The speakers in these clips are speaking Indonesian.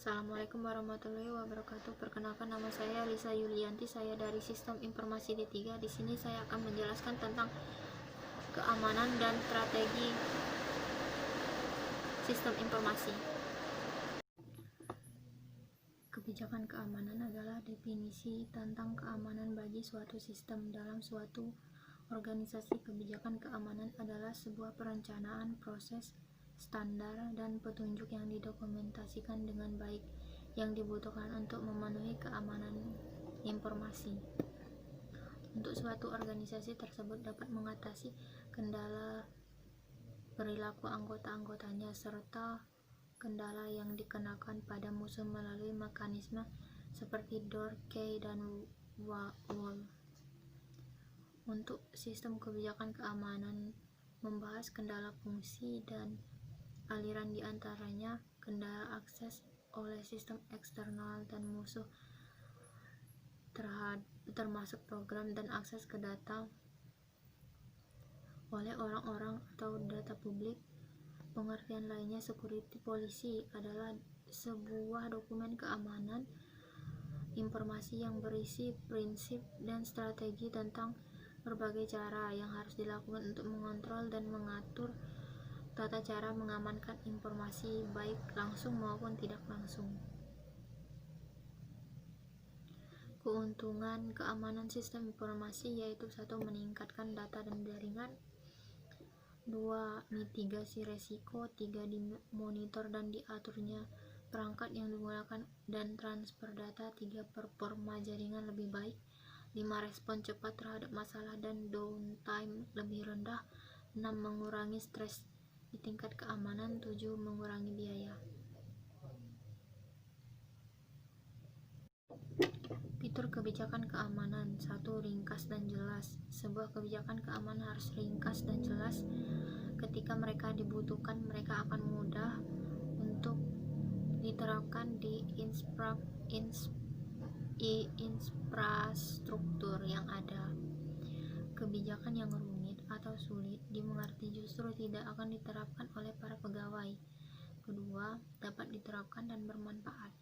Assalamualaikum warahmatullahi wabarakatuh. Perkenalkan, nama saya Lisa Yulianti. Saya dari Sistem Informasi D3. Di sini saya akan menjelaskan tentang keamanan dan strategi sistem informasi. Kebijakan keamanan adalah definisi tentang keamanan bagi suatu sistem. Dalam suatu organisasi, kebijakan keamanan adalah sebuah perencanaan, proses, standar, dan petunjuk yang didokumentasikan dengan baik yang dibutuhkan untuk memenuhi keamanan informasi. Untuk suatu organisasi tersebut dapat mengatasi kendala perilaku anggota-anggotanya serta kendala yang dikenakan pada musuh melalui mekanisme seperti door, key, dan wall. Untuk sistem kebijakan keamanan membahas kendala fungsi dan aliran, diantaranya kendala akses oleh sistem eksternal dan musuh termasuk program dan akses ke data oleh orang-orang atau data publik. Pengertian lainnya, security policy adalah sebuah dokumen keamanan informasi yang berisi prinsip dan strategi tentang berbagai cara yang harus dilakukan untuk mengontrol dan mengatur tata cara mengamankan informasi, baik langsung maupun tidak langsung. Keuntungan keamanan sistem informasi yaitu 1. Meningkatkan data dan jaringan, 2. Mitigasi resiko, 3. Dimonitor dan diaturnya perangkat yang digunakan dan transfer data, 3. Performa jaringan lebih baik, 5. Respon cepat terhadap masalah dan downtime lebih rendah, 6. Mengurangi stres di tingkat keamanan, 7. Mengurangi biaya. Fitur kebijakan keamanan. 1. Ringkas dan jelas. Sebuah kebijakan keamanan harus ringkas dan jelas. Ketika mereka dibutuhkan, mereka akan mudah untuk diterapkan di infrastruktur yang ada. Kebijakan yang rumit atau sulit dimengerti justru tidak akan diterapkan oleh para pegawai. Kedua, dapat diterapkan dan bermanfaat.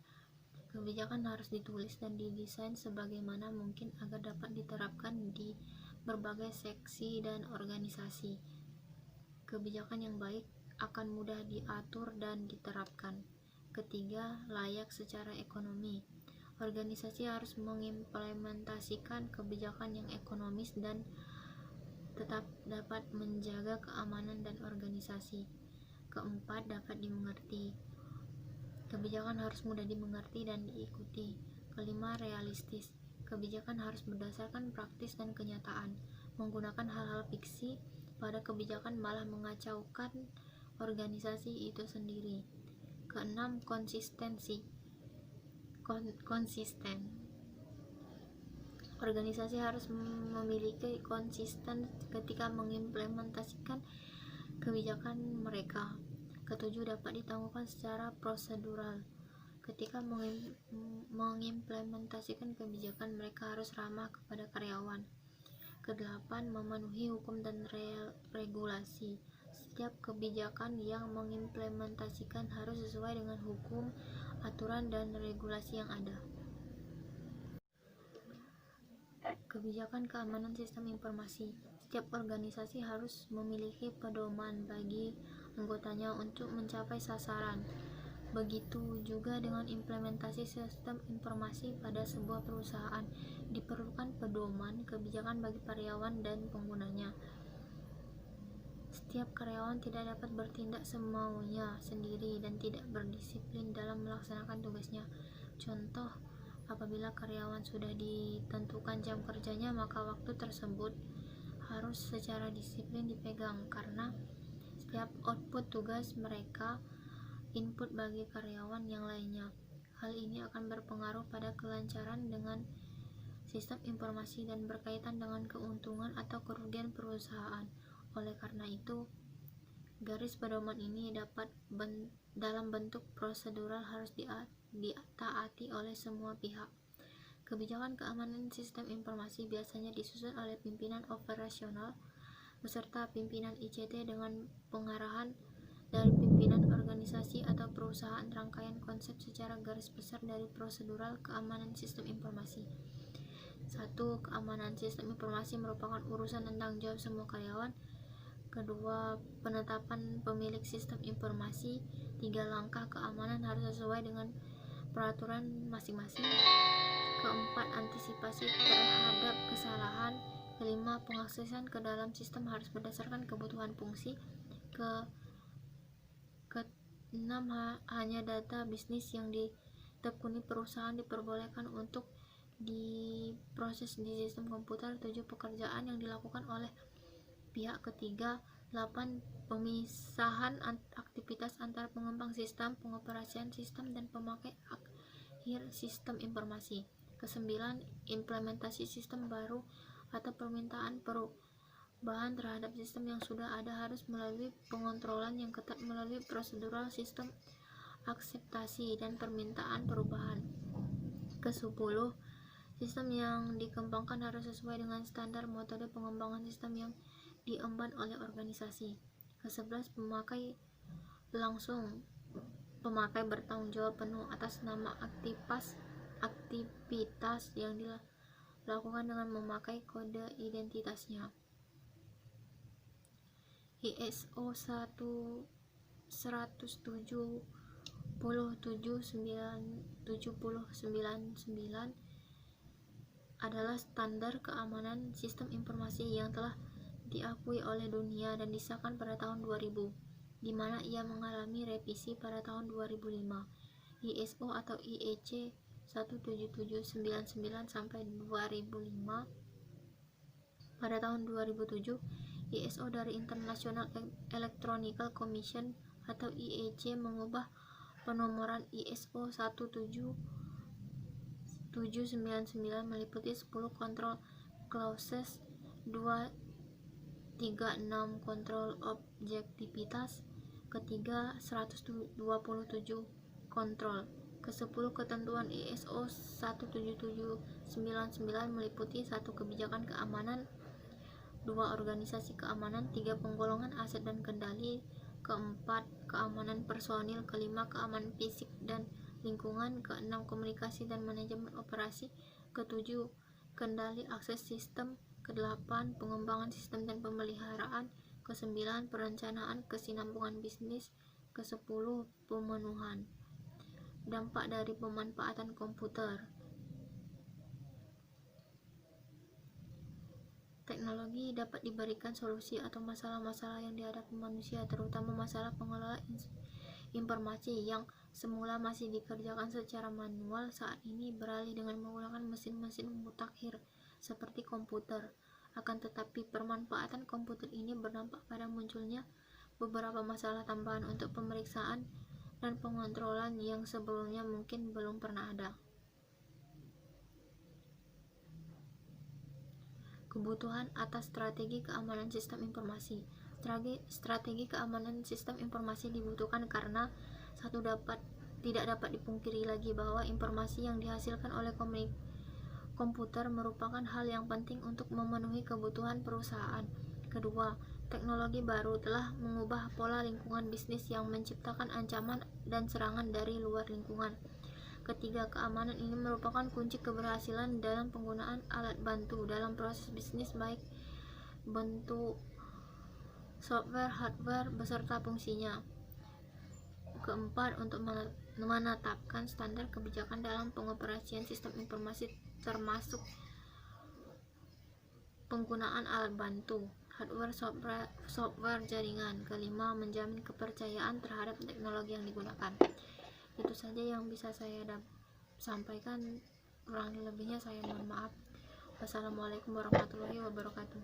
Kebijakan harus ditulis dan didesain sebagaimana mungkin agar dapat diterapkan di berbagai seksi dan organisasi. Kebijakan yang baik akan mudah diatur dan diterapkan. Ketiga, layak secara ekonomi. Organisasi harus mengimplementasikan kebijakan yang ekonomis dan tetap dapat menjaga keamanan dan organisasi. Keempat, dapat dimengerti. Kebijakan harus mudah dimengerti dan diikuti. Kelima, realistis. Kebijakan harus berdasarkan praktis dan kenyataan. Menggunakan hal-hal fiksi pada kebijakan malah mengacaukan organisasi itu sendiri. Keenam, konsisten. Organisasi harus memiliki konsisten ketika mengimplementasikan kebijakan mereka. Ketujuh, dapat ditangguhkan secara prosedural. Ketika mengimplementasikan kebijakan, mereka harus ramah kepada karyawan. Kedelapan, memenuhi hukum dan regulasi. Setiap kebijakan yang mengimplementasikan harus sesuai dengan hukum, aturan, dan regulasi yang ada. Kebijakan keamanan sistem informasi. Setiap organisasi harus memiliki pedoman bagi anggotanya untuk mencapai sasaran. Begitu juga dengan implementasi sistem informasi pada sebuah perusahaan. Diperlukan pedoman kebijakan bagi karyawan dan penggunanya. Setiap karyawan tidak dapat bertindak semaunya sendiri dan tidak berdisiplin dalam melaksanakan tugasnya. Contoh, apabila karyawan sudah ditentukan jam kerjanya, maka waktu tersebut harus secara disiplin dipegang, karena setiap output tugas mereka input bagi karyawan yang lainnya. Hal ini akan berpengaruh pada kelancaran dengan sistem informasi dan berkaitan dengan keuntungan atau kerugian perusahaan. Oleh karena itu, garis pedoman ini dalam bentuk prosedural harus ditaati oleh semua pihak. Kebijakan keamanan sistem informasi biasanya disusun oleh pimpinan operasional beserta pimpinan ICT dengan pengarahan dari pimpinan organisasi organisasi atau perusahaan rangkaian konsep secara garis besar dari prosedural keamanan sistem informasi. 1. Keamanan sistem informasi merupakan urusan dan tanggung jawab semua karyawan. Kedua, penetapan pemilik sistem informasi. 3. Langkah keamanan harus sesuai dengan peraturan masing-masing. Keempat, antisipasi terhadap kesalahan. Kelima, pengaksesan ke dalam sistem harus berdasarkan kebutuhan fungsi. Keenam, hanya data bisnis yang ditekuni perusahaan diperbolehkan untuk diproses di sistem komputer. 7. Pekerjaan yang dilakukan oleh pihak ketiga. 8. Pemisahan aktivitas antara pengembang sistem, pengoperasian sistem, dan pemakai akhir sistem informasi. 9. Implementasi sistem baru atau permintaan perubahan terhadap sistem yang sudah ada harus melalui pengontrolan yang ketat melalui prosedural sistem akseptasi dan permintaan perubahan. 10. Sistem yang dikembangkan harus sesuai dengan standar metode pengembangan sistem yang diemban oleh organisasi. 11. Pemakai bertanggung jawab penuh atas nama aktivitas yang dilakukan dengan memakai kode identitasnya. ISO 17799 adalah standar keamanan sistem informasi yang telah diakui oleh dunia dan disahkan pada tahun 2000, di mana ia mengalami revisi pada tahun 2005. ISO atau IEC 17799 sampai 2005. Pada tahun 2007, ISO dari International Electronic Commission atau IEC mengubah penomoran ISO 17799 meliputi 10 control clauses, 236 kontrol objektivitas, ketiga 127 kontrol. Ke-10 ketentuan ISO 17799 meliputi 1 kebijakan keamanan, 2 organisasi keamanan, 3 penggolongan aset dan kendali, ke-4 keamanan personil, ke-5 keamanan fisik dan lingkungan, ke-6 komunikasi dan manajemen operasi, ke-7 kendali akses sistem, ke-8 pengembangan sistem dan pemeliharaan, ke-9 perencanaan kesinambungan bisnis, ke-10 pemenuhan. Dampak dari pemanfaatan komputer. Teknologi dapat diberikan solusi atau masalah-masalah yang dihadapi manusia, terutama masalah pengelolaan informasi yang semula masih dikerjakan secara manual saat ini beralih dengan menggunakan mesin-mesin mutakhir seperti komputer. Akan tetapi pemanfaatan komputer ini berdampak pada munculnya beberapa masalah tambahan untuk pemeriksaan dan pengontrolan yang sebelumnya mungkin belum pernah ada. Kebutuhan atas strategi keamanan sistem informasi. Strategi keamanan sistem informasi dibutuhkan karena tidak dapat dipungkiri lagi bahwa informasi yang dihasilkan oleh komputer merupakan hal yang penting untuk memenuhi kebutuhan perusahaan. Kedua, teknologi baru telah mengubah pola lingkungan bisnis yang menciptakan ancaman dan serangan dari luar lingkungan. Ketiga, keamanan ini merupakan kunci keberhasilan dalam penggunaan alat bantu dalam proses bisnis baik bentuk software, hardware, beserta fungsinya. Keempat, untuk menetapkan standar kebijakan dalam pengoperasian sistem informasi termasuk penggunaan alat bantu, hardware, software, jaringan. Kelima, menjamin kepercayaan terhadap teknologi yang digunakan. Itu saja yang bisa saya sampaikan, kurang lebihnya saya mohon maaf. Wassalamualaikum warahmatullahi wabarakatuh.